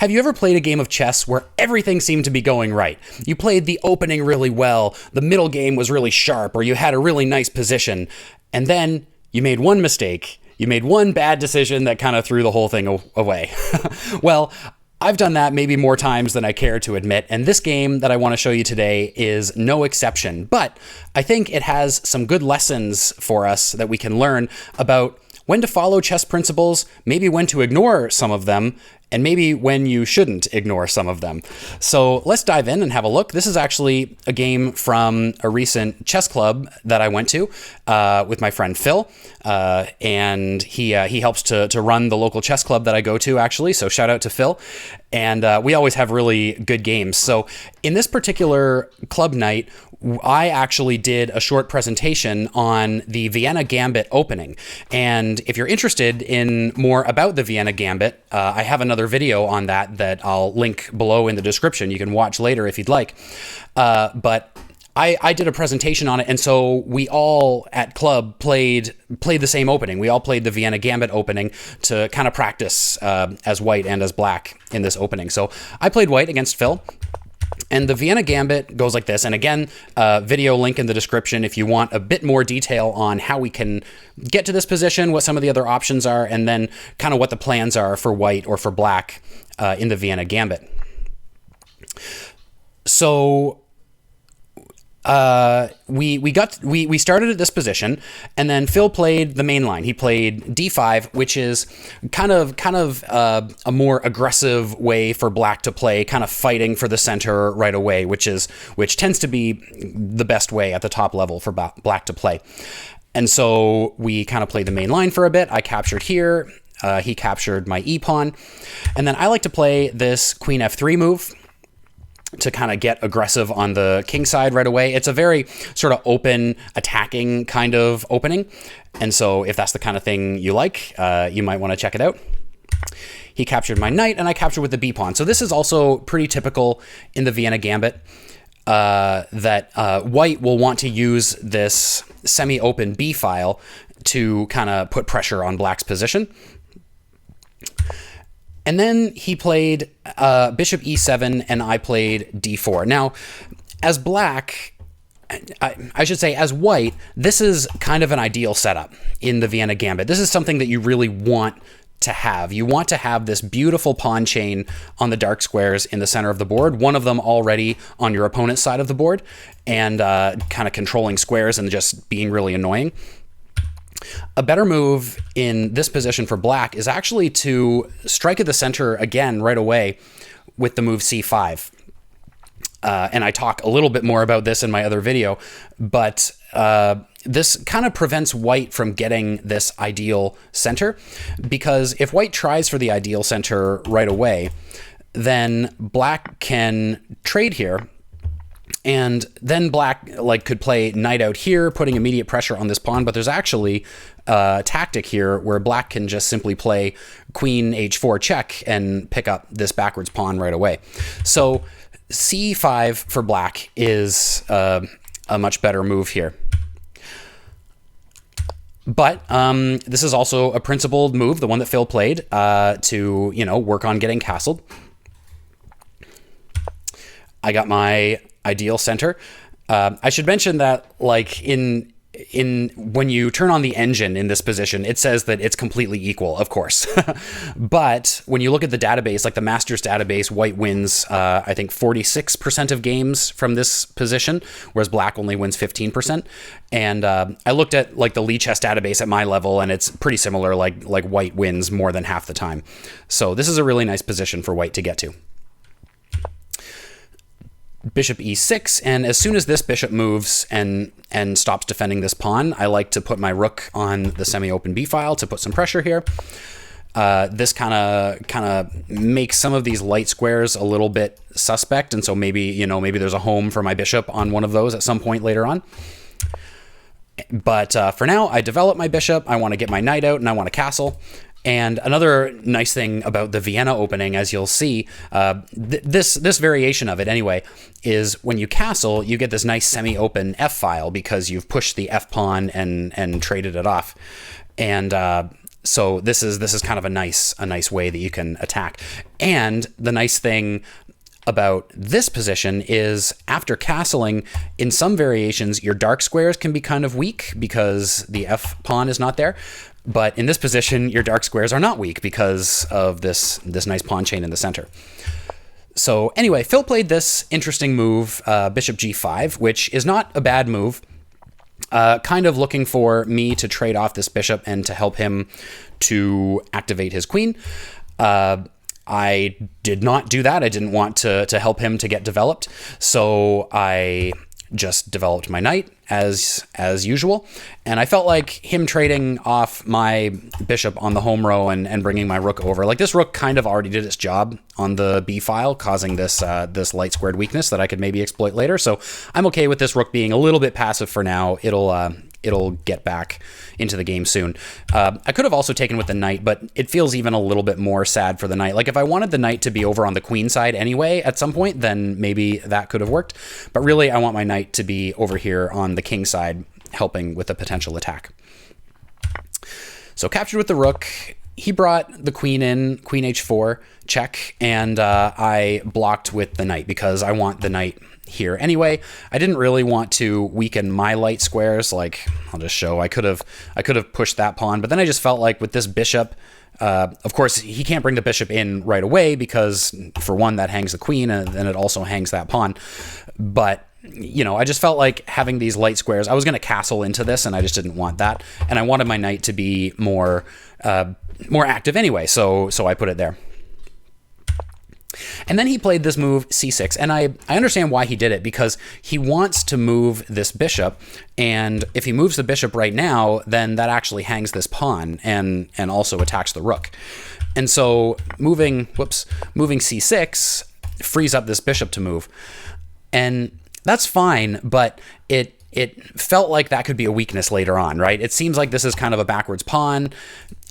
Have you ever played a game of chess where everything seemed to be going right? You played the opening really well, the middle game was really sharp, or you had a really nice position, and then you made one mistake. You made one bad decision that kind of threw the whole thing away. Well, I've done that maybe more times than I care to admit, and this game that I want to show you today is no exception. But I think it has some good lessons for us that we can learn about when to follow chess principles, maybe when to ignore some of them, and maybe when you shouldn't ignore some of them. So let's dive in and have a look. This is actually a game from a recent chess club that I went to with my friend Phil, and he helps to run the local chess club that I go to, actually, so shout out to Phil. And we always have really good games. So in this particular club night, I actually did a short presentation on the Vienna Gambit opening. And if you're interested in more about the Vienna Gambit, I have another video on that I'll link below in the description. You can watch later if you'd like. But I did a presentation on it, and so we all at club played the same opening. We all played the Vienna Gambit opening to kind of practice as white and as black in this opening. So I played white against Phil. And the Vienna Gambit goes like this. And again, video link in the description if you want a bit more detail on how we can get to this position, what some of the other options are, and then kind of what the plans are for white or for black in the Vienna Gambit. So we started at this position, and then Phil played the main line. He played d5, which is kind of a more aggressive way for black to play, kind of fighting for the center right away, which tends to be the best way at the top level for black to play. And so we kind of played the main line for a bit. I captured here. He captured my e-pawn, and then I like to play this queen f3 move to kind of get aggressive on the king side right away. It's a very sort of open, attacking kind of opening. And so if that's the kind of thing you like, you might want to check it out. He captured my knight, and I captured with the b-pawn. So this is also pretty typical in the Vienna Gambit, that white will want to use this semi-open b-file to kind of put pressure on black's position. And then he played bishop e7, and I played d4. Now, as black, I should say as white, this is kind of an ideal setup in the Vienna Gambit. This is something that you really want to have. You want to have this beautiful pawn chain on the dark squares in the center of the board, one of them already on your opponent's side of the board, and kind of controlling squares and just being really annoying. A better move in this position for black is actually to strike at the center again right away with the move c5. And I talk a little bit more about this in my other video, but this kind of prevents white from getting this ideal center, because if white tries for the ideal center right away, then black can trade here. And then black could play knight out here, putting immediate pressure on this pawn. But there's actually a tactic here where black can just simply play queen h4 check and pick up this backwards pawn right away. So c5 for black is a much better move here. But this is also a principled move, the one that Phil played, to work on getting castled. I got my ideal center. I should mention that when you turn on the engine in this position, it says that it's completely equal, of course. But when you look at the database, like the Masters database, white wins, I think 46% of games from this position, whereas black only wins 15%. And I looked at the Lee Chess database at my level, and it's pretty similar, like white wins more than half the time. So this is a really nice position for white to get to. Bishop e6, and as soon as this bishop moves and stops defending this pawn, I like to put my rook on the semi-open b-file to put some pressure here. This kind of makes some of these light squares a little bit suspect, and so maybe there's a home for my bishop on one of those at some point later on. But for now, I develop my bishop. I want to get my knight out, and I want to castle. And another nice thing about the Vienna opening, as you'll see, this variation of it anyway, is when you castle, you get this nice semi-open f-file because you've pushed the f-pawn and traded it off. And So this is kind of a nice way that you can attack. And the nice thing about this position is after castling, in some variations, your dark squares can be kind of weak because the F pawn is not there. But in this position, your dark squares are not weak because of this nice pawn chain in the center. So anyway, Phil played this interesting move, bishop g5, which is not a bad move. Kind of looking for me to trade off this bishop and to help him to activate his queen. I did not do that. I didn't want to help him to get developed. So I just developed my knight as usual. And I felt like him trading off my bishop on the home row and bringing my rook over. Like, this rook kind of already did its job on the b file, causing this light squared weakness that I could maybe exploit later. So I'm okay with this rook being a little bit passive for now. It'll get back into the game soon. I could have also taken with the knight, but it feels even a little bit more sad for the knight. Like, if I wanted the knight to be over on the queen side anyway at some point, then maybe that could have worked. But really, I want my knight to be over here on the king side, helping with a potential attack. So captured with the rook. He brought the queen in, queen h4, check, and I blocked with the knight because I want the knight here anyway. I didn't really want to weaken my light squares. Like, I'll just show, I could have pushed that pawn, but then I just felt like with this bishop, of course, he can't bring the bishop in right away because, for one, that hangs the queen, and then it also hangs that pawn. But I just felt like having these light squares, I was going to castle into this, and I just didn't want that. And I wanted my knight to be more active anyway, so I put it there. And then he played this move c6, and I understand why he did it, because he wants to move this bishop, and if he moves the bishop right now, then that actually hangs this pawn and also attacks the rook. And so moving c6 frees up this bishop to move. And that's fine, but it felt like that could be a weakness later on, right? It seems like this is kind of a backwards pawn,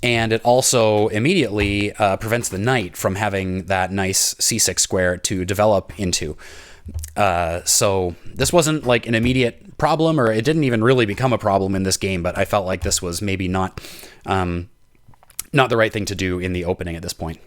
and it also immediately prevents the knight from having that nice c6 square to develop into. So this wasn't like an immediate problem, or it didn't even really become a problem in this game, but I felt like this was maybe not the right thing to do in the opening at this point.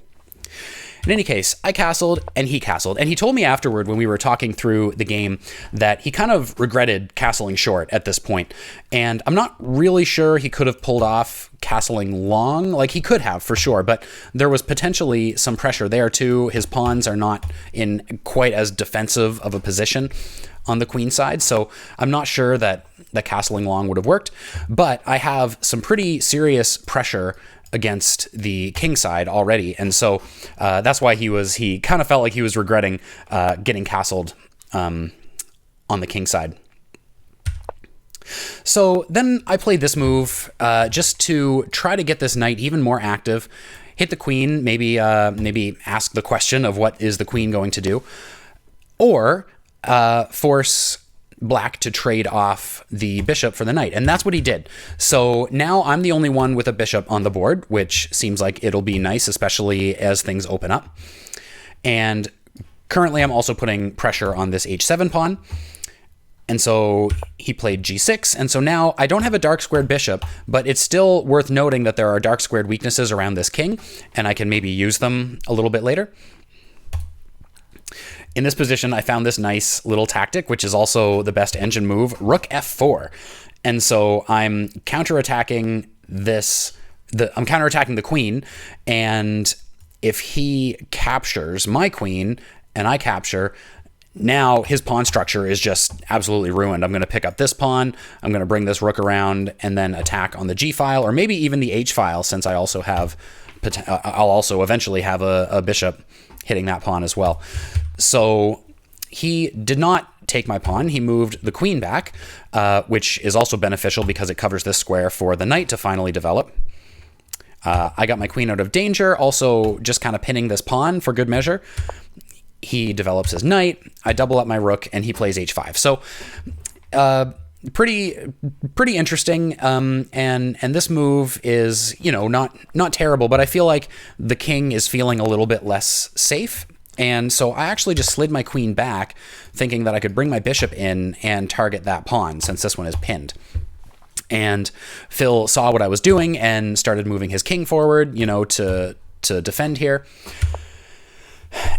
In any case, I castled and he castled, and he told me afterward when we were talking through the game that he kind of regretted castling short at this point, and I'm not really sure he could have pulled off castling long. Like, he could have for sure, but there was potentially some pressure there too. His pawns are not in quite as defensive of a position on the queen side, so I'm not sure that the castling long would have worked, but I have some pretty serious pressure against the king side already, and so that's why he kind of felt like he was regretting getting castled on the king side. So then I played this move just to try to get this knight even more active, hit the queen, maybe ask the question of what is the queen going to do, or force black to trade off the bishop for the knight, and that's what he did. So now I'm the only one with a bishop on the board, which seems like it'll be nice, especially as things open up. And currently I'm also putting pressure on this h7 pawn, and so he played g6, and so now I don't have a dark squared bishop, but it's still worth noting that there are dark squared weaknesses around this king, and I can maybe use them a little bit later. In this position, I found this nice little tactic, which is also the best engine move, rook f4. And so I'm counterattacking I'm counterattacking the queen, and if he captures my queen and I capture, now his pawn structure is just absolutely ruined. I'm going to pick up this pawn, I'm going to bring this rook around, and then attack on the g file, or maybe even the h file, since I'll also eventually have a bishop hitting that pawn as well. So he did not take my pawn. He moved the queen back, which is also beneficial because it covers this square for the knight to finally develop. I got my queen out of danger, also just kind of pinning this pawn for good measure. He develops his knight, I double up my rook, and he plays h5. So pretty interesting, and this move is, not terrible, but I feel like the king is feeling a little bit less safe. And so I actually just slid my queen back, thinking that I could bring my bishop in and target that pawn, since this one is pinned. And Phil saw what I was doing and started moving his king forward, to defend here.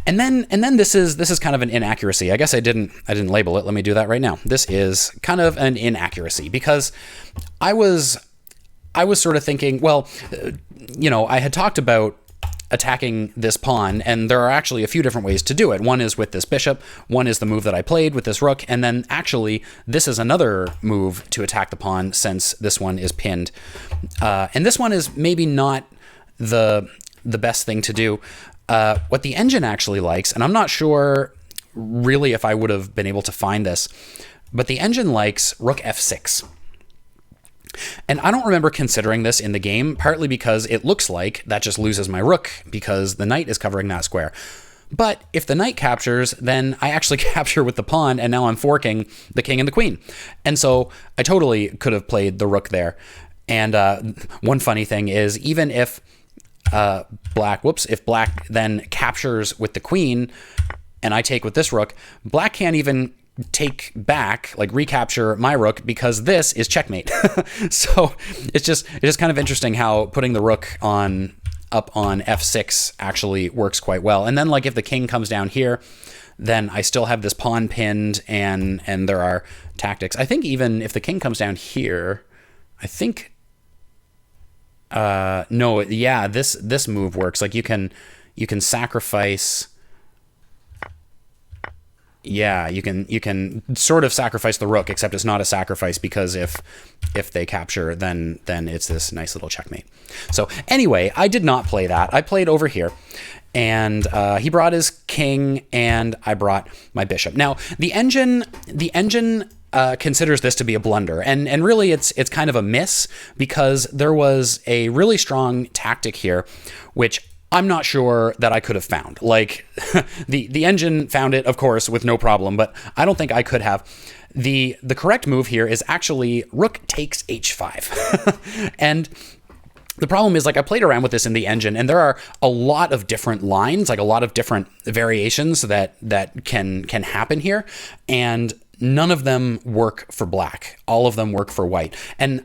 And then this is kind of an inaccuracy. I guess I didn't label it. Let me do that right now. This is kind of an inaccuracy because I was sort of thinking, well, I had talked about attacking this pawn, and there are actually a few different ways to do it. One is with this bishop, one is the move that I played with this rook, and then actually this is another move to attack the pawn since this one is pinned. And this one is maybe not the best thing to do. What the engine actually likes, and I'm not sure really if I would have been able to find this, but the engine likes rook f6. And I don't remember considering this in the game, partly because it looks like that just loses my rook because the knight is covering that square. But if the knight captures, then I actually capture with the pawn, and now I'm forking the king and the queen. And so I totally could have played the rook there. And one funny thing is, even if if black then captures with the queen and I take with this rook, black can't even take back, like recapture my rook, because this is checkmate. So it's just kind of interesting how putting the rook up on f6 actually works quite well. And then, like, if the king comes down here, then I still have this pawn pinned, and there are tactics. I think even if the king comes down here, I think no, yeah, this move works. Like, you can sacrifice. Yeah, you can sort of sacrifice the rook, except it's not a sacrifice, because if they capture, then it's this nice little checkmate. So anyway, I did not play that. I played over here, and he brought his king, and I brought my bishop. Now the engine considers this to be a blunder, and really it's kind of a miss, because there was a really strong tactic here, which I'm not sure that I could have found. Like, the engine found it, of course, with no problem, but I don't think I could have. The correct move here is actually rook takes h5. And the problem is, like, I played around with this in the engine, and there are a lot of different lines, like a lot of different variations that can happen here, and none of them work for black. All of them work for white. And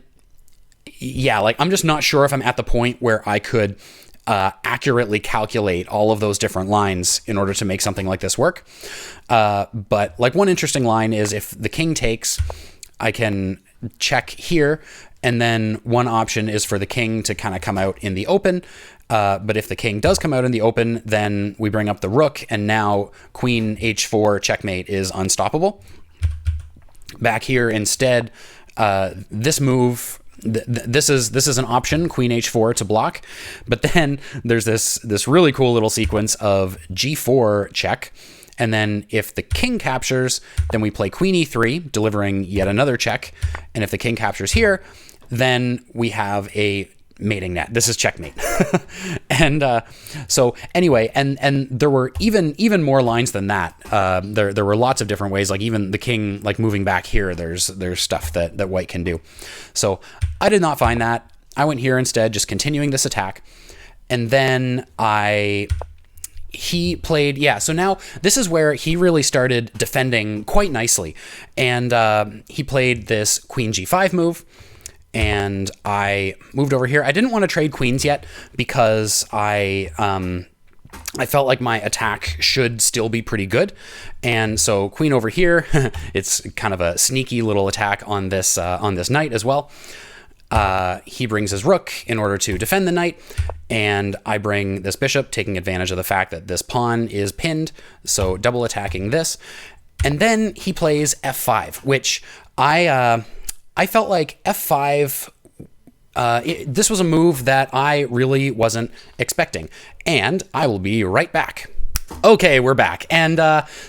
yeah, like, I'm just not sure if I'm at the point where I could accurately calculate all of those different lines in order to make something like this work. But like, one interesting line is, if the king takes, I can check here, and then one option is for the king to kind of come out in the open. But if the king does come out in the open, then we bring up the rook, and now queen h4 checkmate is unstoppable. Back here instead, this move, this is an option, queen h4 to block, but then there's this really cool little sequence of g4 check, and then if the king captures, then we play queen e3, delivering yet another check, and if the king captures here, then we have a mating net. This is checkmate. And so anyway, and there were even more lines than that. There were lots of different ways, like even the king, like, moving back here, there's stuff that white can do. So I did not find that. I went here instead, just continuing this attack. And then he played, yeah, so now this is where he really started defending quite nicely. And he played this queen g5 move, and I moved over here. I didn't want to trade queens yet, because I felt like my attack should still be pretty good. And so queen over here, it's kind of a sneaky little attack on this knight as well. He brings his rook in order to defend the knight, and I bring this bishop, taking advantage of the fact that this pawn is pinned, so double attacking this. And then he plays f5, which I felt like f5, this was a move that I really wasn't expecting. And I will be right back. Okay, we're back. And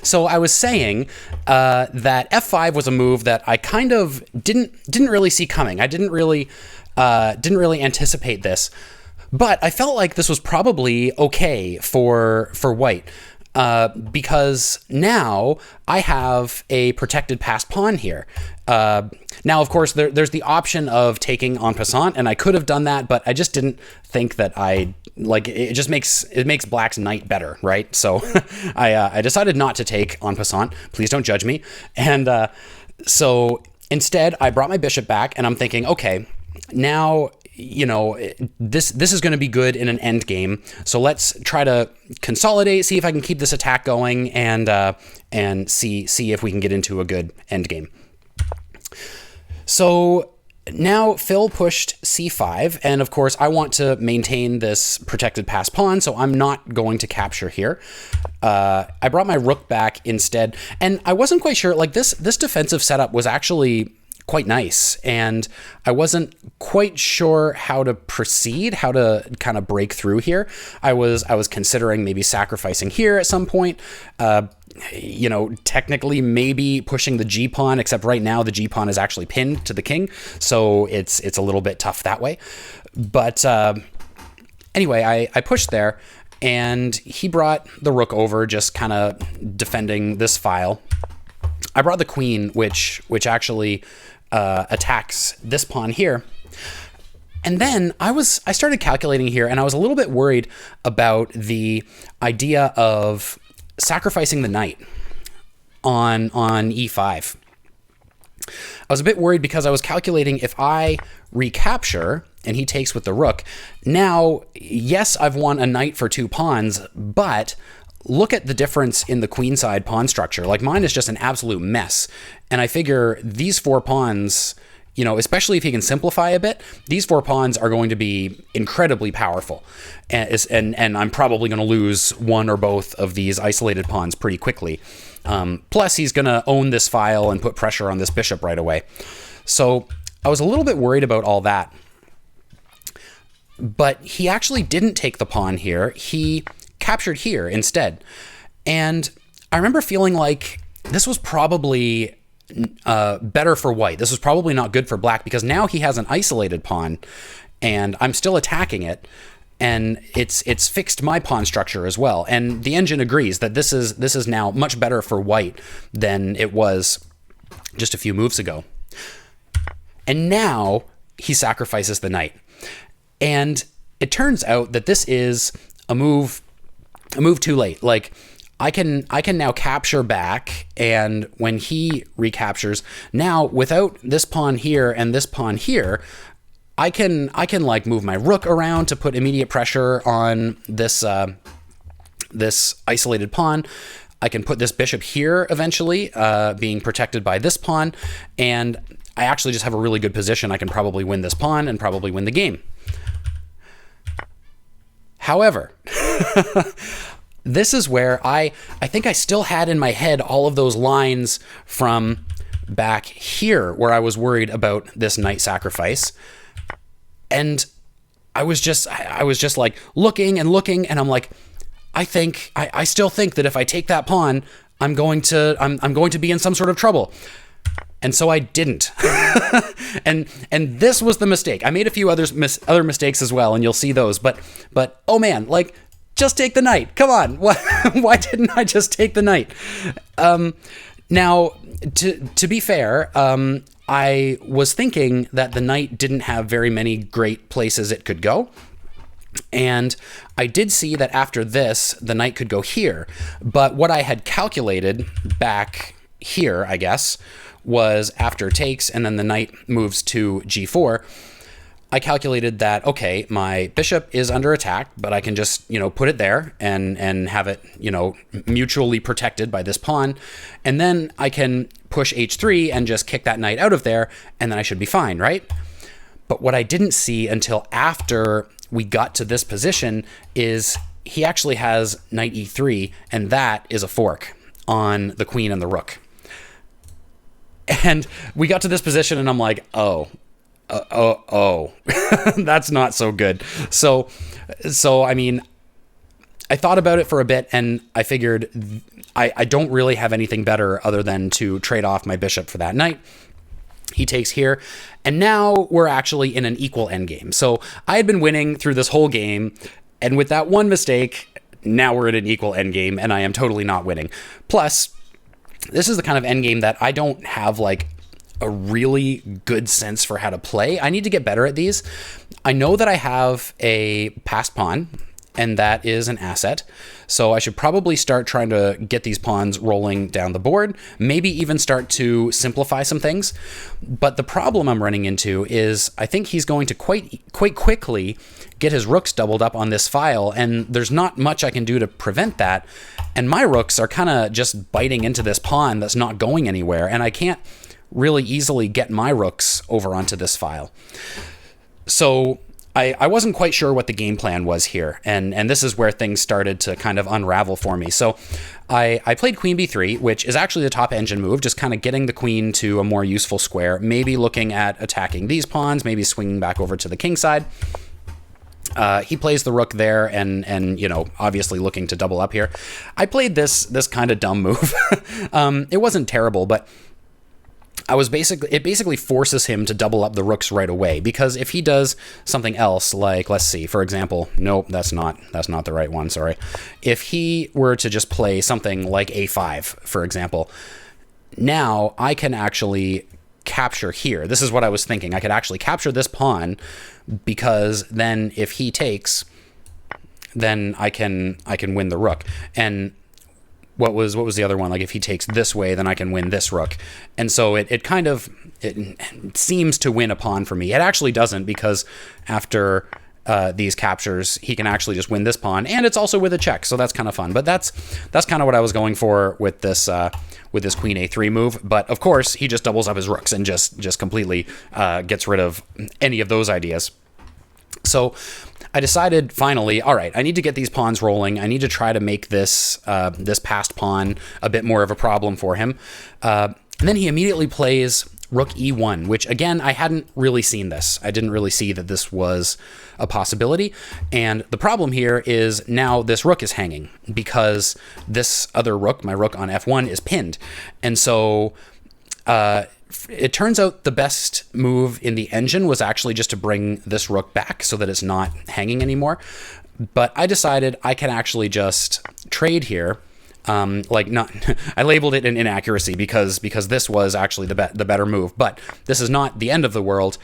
so I was saying that f5 was a move that I kind of didn't really see coming. I didn't really anticipate this. But I felt like this was probably okay for white. Because now I have a protected passed pawn here. Now, of course, there's the option of taking en passant, and I could have done that, but I just didn't think that it makes black's knight better, right? So I decided not to take en passant. Please don't judge me. And so Instead, I brought my bishop back, and I'm thinking, okay, now, this is going to be good in an end game. So let's try to consolidate, see if I can keep this attack going, and see if we can get into a good end game. So now Phil pushed c5, and of course I want to maintain this protected passed pawn, so I'm not going to capture here. I brought my rook back instead, and I wasn't quite sure, like this defensive setup was actually quite nice, and I wasn't quite sure how to proceed, how to kind of break through here. I was considering maybe sacrificing here at some point, technically maybe pushing the G pawn, except right now the G pawn is actually pinned to the king, so it's a little bit tough that way. But anyway, I pushed there, and he brought the rook over, just kind of defending this file. I brought the queen, which actually attacks this pawn here. And then I started calculating here, and I was a little bit worried about the idea of sacrificing the knight on e5. I was a bit worried because I was calculating if I recapture and he takes with the rook. Now, yes, I've won a knight for 2 pawns, but look at the difference in the queenside pawn structure. Like, mine is just an absolute mess. And I figure these 4 pawns, especially if he can simplify a bit, these 4 pawns are going to be incredibly powerful. And I'm probably going to lose one or both of these isolated pawns pretty quickly. Plus, he's going to own this file and put pressure on this bishop right away. So I was a little bit worried about all that. But he actually didn't take the pawn here. He captured here instead. And I remember feeling like this was probably better for white. This was probably not good for black, because now he has an isolated pawn and I'm still attacking it, and it's fixed my pawn structure as well. And the engine agrees that this is now much better for white than it was just a few moves ago. And now he sacrifices the knight. And it turns out that this is a move too late. Like, I can now capture back, and when he recaptures, now without this pawn here and this pawn here, I can like move my rook around to put immediate pressure on this this isolated pawn. I can put this bishop here eventually, being protected by this pawn, and I actually just have a really good position. I can probably win this pawn and probably win the game. However, this is where I think I still had in my head all of those lines from back here where I was worried about this knight sacrifice. And I was just like looking, and I'm like, I still think that if I take that pawn, I'm going to be in some sort of trouble. And so I didn't. and this was the mistake. I made a few other mistakes as well, and you'll see those. But oh man, like, just take the knight. Come on. Why didn't I just take the knight? Now, to be fair, I was thinking that the knight didn't have very many great places it could go. And I did see that after this, the knight could go here. But what I had calculated back here, I guess, was after takes and then the knight moves to g4, I calculated that, okay, my bishop is under attack, but I can just, put it there and have it, mutually protected by this pawn. And then I can push h3 and just kick that knight out of there, and then I should be fine, right? But what I didn't see until after we got to this position is he actually has knight e3, and that is a fork on the queen and the rook. And we got to this position, and I'm like, oh, that's not so good. So I mean, I thought about it for a bit, and I figured I don't really have anything better other than to trade off my bishop for that knight. He takes here, and now we're actually in an equal endgame. So I had been winning through this whole game, and with that one mistake, now we're in an equal endgame, and I am totally not winning. Plus, this is the kind of endgame that I don't have like a really good sense for how to play. I need to get better at these. I know that I have a passed pawn, and that is an asset. So I should probably start trying to get these pawns rolling down the board, maybe even start to simplify some things. But the problem I'm running into is I think he's going to quite quickly get his rooks doubled up on this file, and there's not much I can do to prevent that. And my rooks are kind of just biting into this pawn that's not going anywhere, and I can't really easily get my rooks over onto this file. So I wasn't quite sure what the game plan was here, and this is where things started to kind of unravel for me. So I played queen b3, which is actually the top engine move, just kind of getting the queen to a more useful square, maybe looking at attacking these pawns, maybe swinging back over to the king side. He plays the rook there, and you know, obviously looking to double up here. I played this kind of dumb move. It wasn't terrible, but it basically forces him to double up the rooks right away, because if he does something else, like, let's see, for example, nope, that's not the right one, sorry. If he were to just play something like a5, for example, now I can actually capture here. This is what I was thinking. I could actually capture this pawn, because then if he takes, then I can win the rook. And what was the other one? Like, if he takes this way, then I can win this rook. And so it seems to win a pawn for me. It actually doesn't, because after these captures, he can actually just win this pawn, and it's also with a check, so that's kind of fun. But that's kind of what I was going for with this queen a3 move. But of course, he just doubles up his rooks and just completely gets rid of any of those ideas. So I decided finally, all right, I need to get these pawns rolling. I need to try to make this passed pawn a bit more of a problem for him. And then he immediately plays rook e1, which, again, I hadn't really seen this. I didn't really see that this was a possibility. And the problem here is now this rook is hanging, because this other rook, my rook on f1, is pinned. And so it turns out the best move in the engine was actually just to bring this rook back so that it's not hanging anymore. But I decided I can actually just trade here. I labeled it an inaccuracy because this was actually the better move. But this is not the end of the world,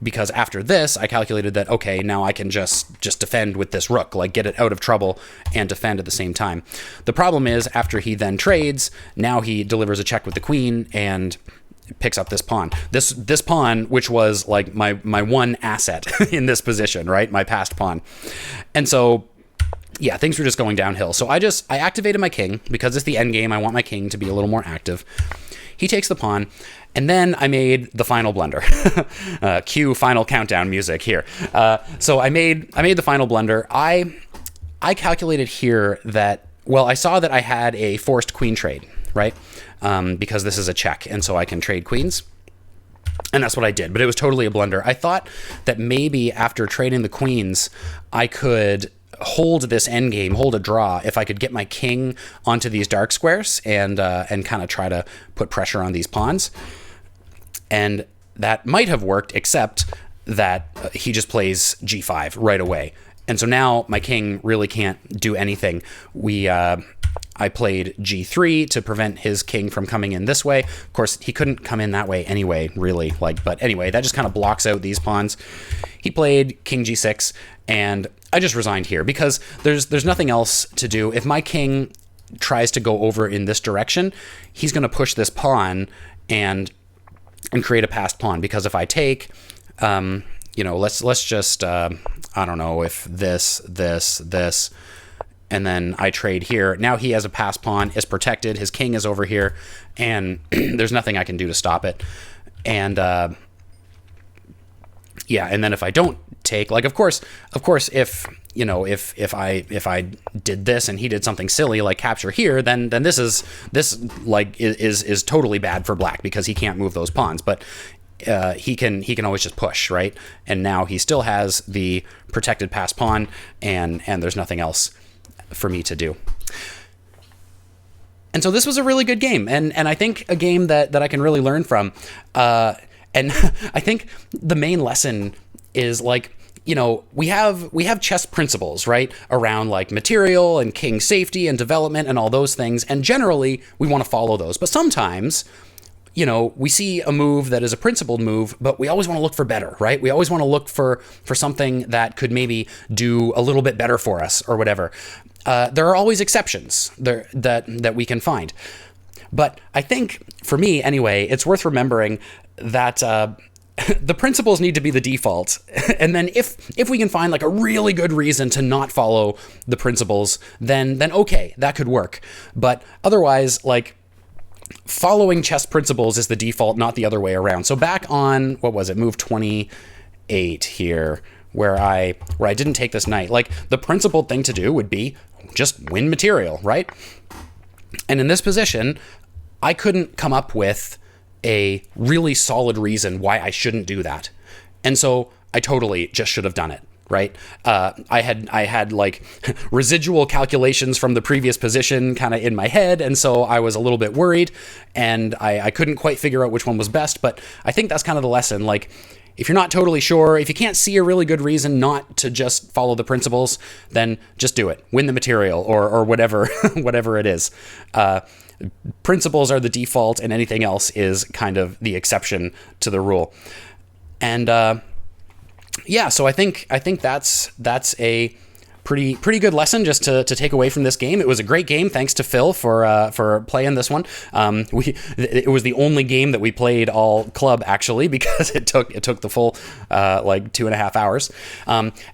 because after this, I calculated that, okay, now I can just defend with this rook, like get it out of trouble and defend at the same time. The problem is, after he then trades, now he delivers a check with the queen and picks up this pawn. This pawn, which was like my one asset in this position, right? My passed pawn. And so, yeah, things were just going downhill. So I activated my king, because it's the end game. I want my king to be a little more active. He takes the pawn, and then I made the final blunder. Cue final countdown music here. So I made the final blunder. I calculated here that, well, I saw that I had a forced queen trade, right? Because this is a check, and so I can trade queens. And that's what I did, but it was totally a blunder. I thought that maybe after trading the queens, I could hold this endgame, hold a draw, if I could get my king onto these dark squares and kind of try to put pressure on these pawns. And that might have worked, except that he just plays g5 right away. And so now my king really can't do anything. I played g3 to prevent his king from coming in this way. Of course, he couldn't come in that way anyway, really. But anyway, that just kind of blocks out these pawns. He played king g6, and I just resigned here, because there's nothing else to do. If my king tries to go over in this direction, he's going to push this pawn and create a passed pawn. Because if I take, let's just, I don't know, if this, and then I trade here. Now he has a passed pawn, is protected. His king is over here, and there's nothing I can do to stop it. And and then if I don't take, like, of course, if I did this and he did something silly like capture here, then this is totally bad for black, because he can't move those pawns. But he can always just push, right? And now he still has the protected passed pawn, and there's nothing else for me to do. And so this was a really good game, and I think a game that I can really learn from. And I think the main lesson is, like, we have chess principles, right, around like material and king safety and development and all those things, and generally we want to follow those. But sometimes we see a move that is a principled move, but we always want to look for better, right? We always want to look for something that could maybe do a little bit better for us or whatever. There are always exceptions there that we can find. But I think, for me anyway, it's worth remembering that the principles need to be the default. And then if we can find like a really good reason to not follow the principles, then okay, that could work. But otherwise, like, following chess principles is the default, not the other way around. So back on, what was it, move 28 here, where I didn't take this knight, like, the principled thing to do would be just win material, right? And in this position, I couldn't come up with a really solid reason why I shouldn't do that. And so I totally just should have done it, right? I had like residual calculations from the previous position kind of in my head, and so I was a little bit worried, and I couldn't quite figure out which one was best. But I think that's kind of the lesson. Like, if you're not totally sure, if you can't see a really good reason not to just follow the principles, then just do it. Win the material or whatever, whatever it is. Principles are the default, and anything else is kind of the exception to the rule. And yeah, so I think that's a pretty good lesson just to take away from this game. It was a great game. Thanks to Phil for playing this one. It was the only game that we played all club, actually, because it took the full like 2.5 hours.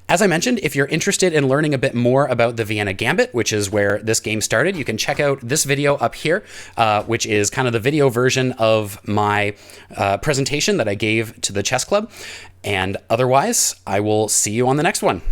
As I mentioned, if you're interested in learning a bit more about the Vienna Gambit, which is where this game started, you can check out this video up here, which is kind of the video version of my presentation that I gave to the chess club. And otherwise, I will see you on the next one.